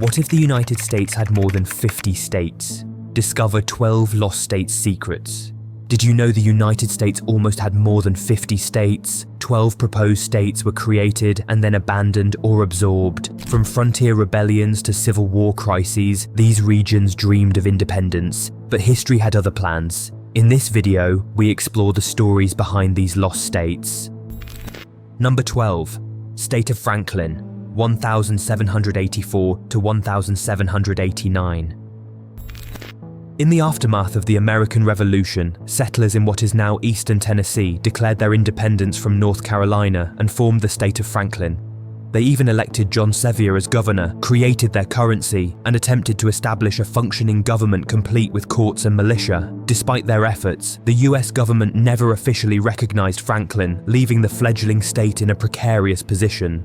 What if the United States had more than 50 states? Discover 12 lost states' secrets. Did you know the United States almost had more than 50 states? 12 proposed states were created and then abandoned or absorbed. From frontier rebellions to civil war crises, these regions dreamed of independence, but history had other plans. In this video, we explore the stories behind these lost states. Number 12. State of Franklin, 1784 to 1789. In the aftermath of the American Revolution, settlers in what is now eastern Tennessee declared their independence from North Carolina and formed the state of Franklin. They even elected John Sevier as governor, created their currency, and attempted to establish a functioning government complete with courts and militia. Despite their efforts, the US government never officially recognized Franklin, leaving the fledgling state in a precarious position.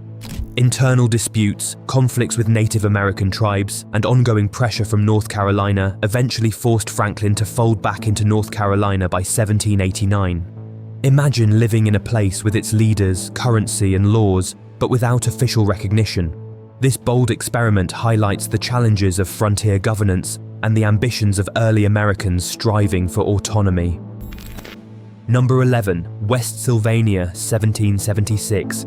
Internal disputes, conflicts with Native American tribes, and ongoing pressure from North Carolina eventually forced Franklin to fold back into North Carolina by 1789. Imagine living in a place with its leaders, currency, and laws, but without official recognition. This bold experiment highlights the challenges of frontier governance and the ambitions of early Americans striving for autonomy. Number 11. West Sylvania, 1776.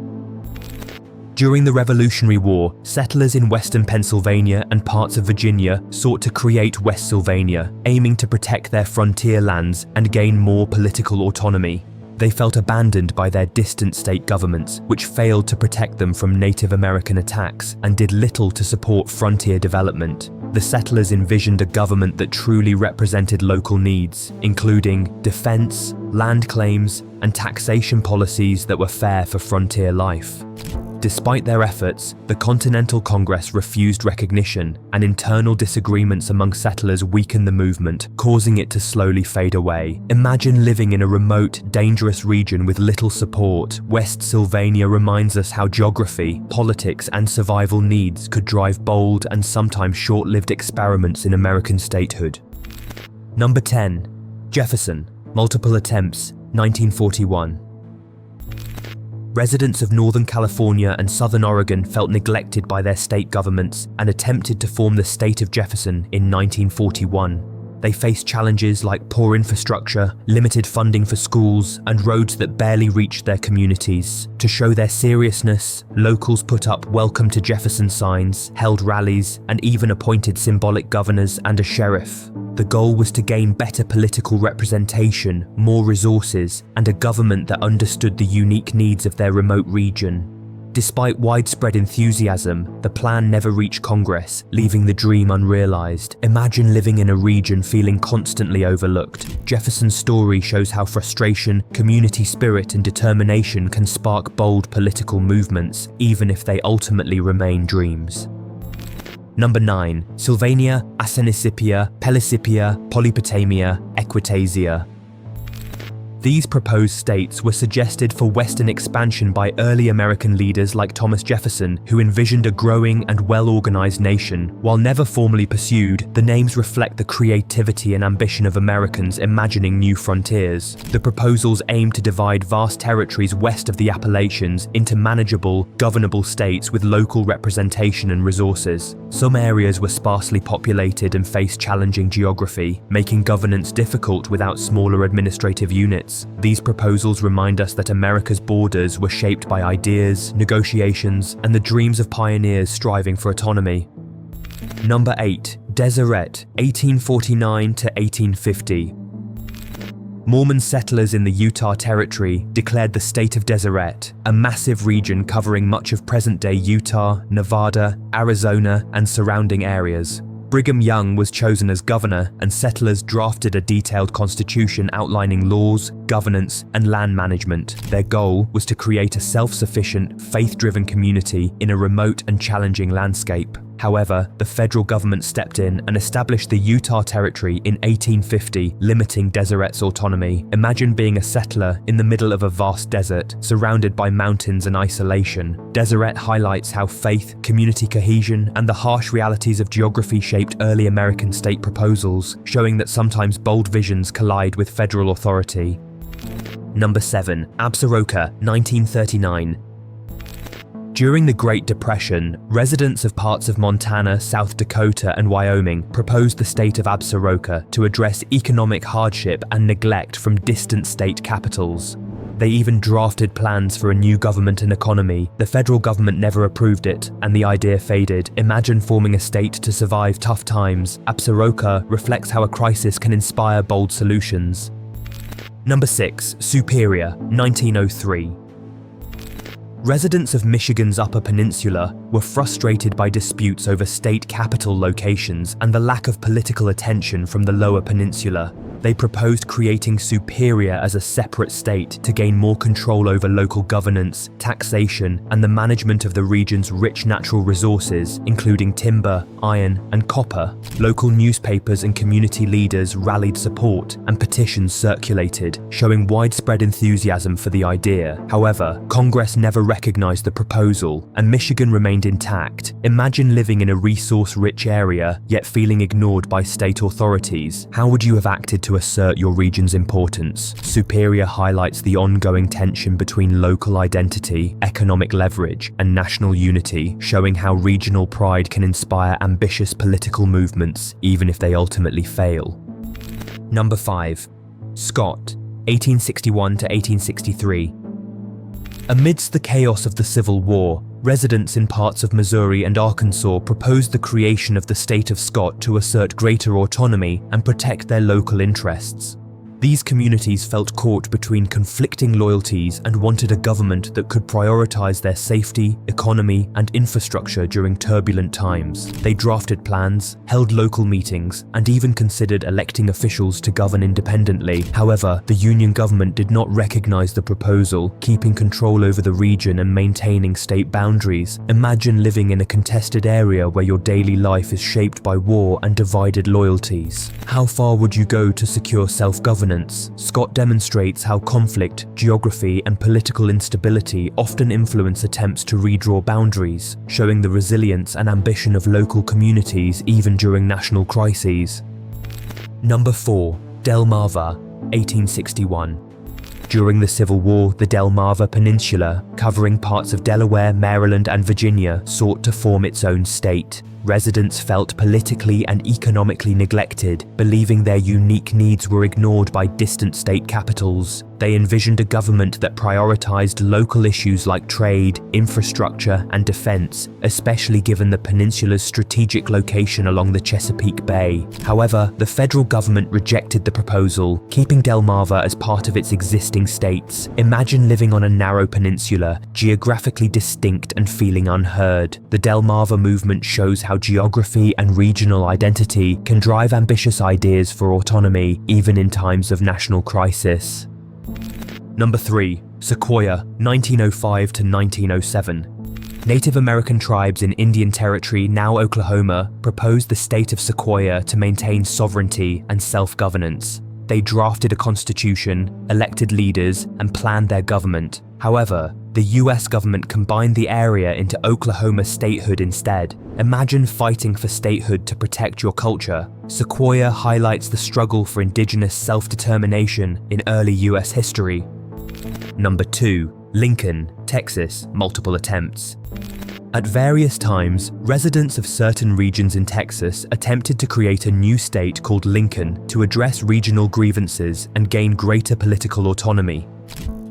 During the Revolutionary War, settlers in western Pennsylvania and parts of Virginia sought to create West Sylvania, aiming to protect their frontier lands and gain more political autonomy. They felt abandoned by their distant state governments, which failed to protect them from Native American attacks and did little to support frontier development. The settlers envisioned a government that truly represented local needs, including defense, land claims, and taxation policies that were fair for frontier life. Despite their efforts, the Continental Congress refused recognition, and internal disagreements among settlers weakened the movement, causing it to slowly fade away. Imagine living in a remote, dangerous region with little support. West Sylvania reminds us how geography, politics, and survival needs could drive bold and sometimes short-lived experiments in American statehood. Number 10. Jefferson, multiple attempts, 1941. Residents of Northern California and Southern Oregon felt neglected by their state governments and attempted to form the state of Jefferson in 1941. They faced challenges like poor infrastructure, limited funding for schools, and roads that barely reached their communities. To show their seriousness, locals put up "Welcome to Jefferson" signs, held rallies, and even appointed symbolic governors and a sheriff. The goal was to gain better political representation, more resources, and a government that understood the unique needs of their remote region. Despite widespread enthusiasm, the plan never reached Congress, leaving the dream unrealized. Imagine living in a region feeling constantly overlooked. Jefferson's story shows how frustration, community spirit, and determination can spark bold political movements, even if they ultimately remain dreams. Number 9. Sylvania, Asinissipia, Pelisipia, Polypotamia, Equitasia. These proposed states were suggested for Western expansion by early American leaders like Thomas Jefferson, who envisioned a growing and well-organized nation. While never formally pursued, the names reflect the creativity and ambition of Americans imagining new frontiers. The proposals aim to divide vast territories west of the Appalachians into manageable, governable states with local representation and resources. Some areas were sparsely populated and faced challenging geography, making governance difficult without smaller administrative units. These proposals remind us that America's borders were shaped by ideas, negotiations, and the dreams of pioneers striving for autonomy. Number 8. Deseret, 1849 to 1850. Mormon settlers in the Utah Territory declared the state of Deseret, a massive region covering much of present-day Utah, Nevada, Arizona, and surrounding areas. Brigham Young was chosen as governor, and settlers drafted a detailed constitution outlining laws, governance, and land management. Their goal was to create a self-sufficient, faith-driven community in a remote and challenging landscape. However, the federal government stepped in and established the Utah Territory in 1850, limiting Deseret's autonomy. Imagine being a settler in the middle of a vast desert, surrounded by mountains and isolation. Deseret highlights how faith, community cohesion, and the harsh realities of geography shaped early American state proposals, showing that sometimes bold visions collide with federal authority. Number 7. Absaroka, 1939. During the Great Depression, residents of parts of Montana, South Dakota, and Wyoming proposed the state of Absaroka to address economic hardship and neglect from distant state capitals. They even drafted plans for a new government and economy. The federal government never approved it, and the idea faded. Imagine forming a state to survive tough times. Absaroka reflects how a crisis can inspire bold solutions. Number 6. Superior, 1903. Residents of Michigan's Upper Peninsula were frustrated by disputes over state capital locations and the lack of political attention from the Lower Peninsula. They proposed creating Superior as a separate state to gain more control over local governance, taxation, and the management of the region's rich natural resources, including timber, iron, and copper. Local newspapers and community leaders rallied support, and petitions circulated, showing widespread enthusiasm for the idea. However, Congress never recognized the proposal, and Michigan remained intact. Imagine living in a resource-rich area, yet feeling ignored by state authorities. How would you have acted to assert your region's importance? Superior highlights the ongoing tension between local identity, economic leverage, and national unity, showing how regional pride can inspire ambitious political movements, even if they ultimately fail. Number 5. Scott, 1861 to 1863. Amidst the chaos of the Civil War, residents in parts of Missouri and Arkansas proposed the creation of the state of Scott to assert greater autonomy and protect their local interests. These communities felt caught between conflicting loyalties and wanted a government that could prioritize their safety, economy, and infrastructure during turbulent times. They drafted plans, held local meetings, and even considered electing officials to govern independently. However, the Union government did not recognize the proposal, keeping control over the region and maintaining state boundaries. Imagine living in a contested area where your daily life is shaped by war and divided loyalties. How far would you go to secure self-governance? Scott demonstrates how conflict, geography, and political instability often influence attempts to redraw boundaries, showing the resilience and ambition of local communities even during national crises. Number 4. Delmarva, 1861. During the Civil War, the Delmarva Peninsula, covering parts of Delaware, Maryland, and Virginia, sought to form its own state. Residents felt politically and economically neglected, believing their unique needs were ignored by distant state capitals. They envisioned a government that prioritized local issues like trade, infrastructure, and defense, especially given the peninsula's strategic location along the Chesapeake Bay. However, the federal government rejected the proposal, keeping Delmarva as part of its existing states. Imagine living on a narrow peninsula, geographically distinct and feeling unheard. The Delmarva movement shows how geography and regional identity can drive ambitious ideas for autonomy, even in times of national crisis. Number 3. Sequoia, 1905 to 1907. Native American tribes in Indian Territory, now Oklahoma, proposed the state of Sequoia to maintain sovereignty and self-governance. They drafted a constitution, elected leaders, and planned their government. However, the US government combined the area into Oklahoma statehood instead. Imagine fighting for statehood to protect your culture. Sequoia highlights the struggle for indigenous self-determination in early US history. Number 2. Lincoln, Texas, multiple attempts. At various times, residents of certain regions in Texas attempted to create a new state called Lincoln to address regional grievances and gain greater political autonomy.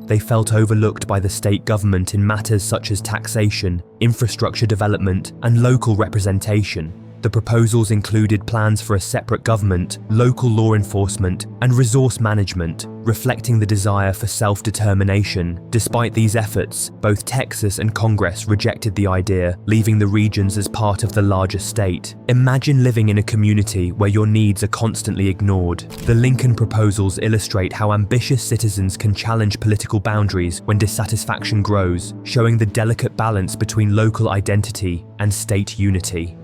They felt overlooked by the state government in matters such as taxation, infrastructure development, and local representation. The proposals included plans for a separate government, local law enforcement, and resource management, reflecting the desire for self-determination. Despite these efforts, both Texas and Congress rejected the idea, leaving the regions as part of the larger state. Imagine living in a community where your needs are constantly ignored. The Lincoln proposals illustrate how ambitious citizens can challenge political boundaries when dissatisfaction grows, showing the delicate balance between local identity and state unity.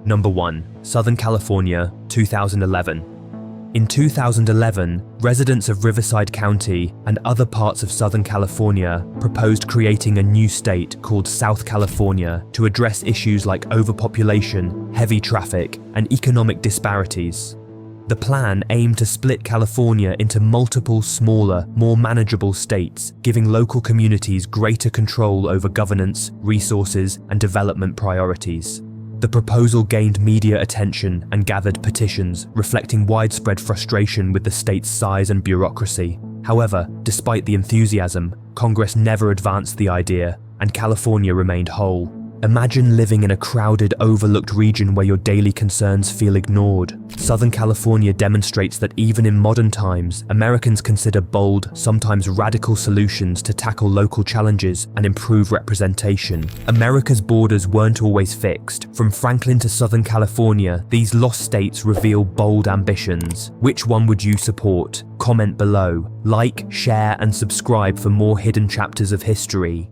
Number 1. Southern California, 2011. In 2011, residents of Riverside County and other parts of Southern California proposed creating a new state called South California to address issues like overpopulation, heavy traffic, and economic disparities. The plan aimed to split California into multiple smaller, more manageable states, giving local communities greater control over governance, resources, and development priorities. The proposal gained media attention and gathered petitions, reflecting widespread frustration with the state's size and bureaucracy. However, despite the enthusiasm, Congress never advanced the idea, and California remained whole. Imagine living in a crowded, overlooked region where your daily concerns feel ignored. Southern California demonstrates that even in modern times, Americans consider bold, sometimes radical solutions to tackle local challenges and improve representation. America's borders weren't always fixed. From Franklin to Southern California, these lost states reveal bold ambitions. Which one would you support? Comment below. Like, share, and subscribe for more hidden chapters of history.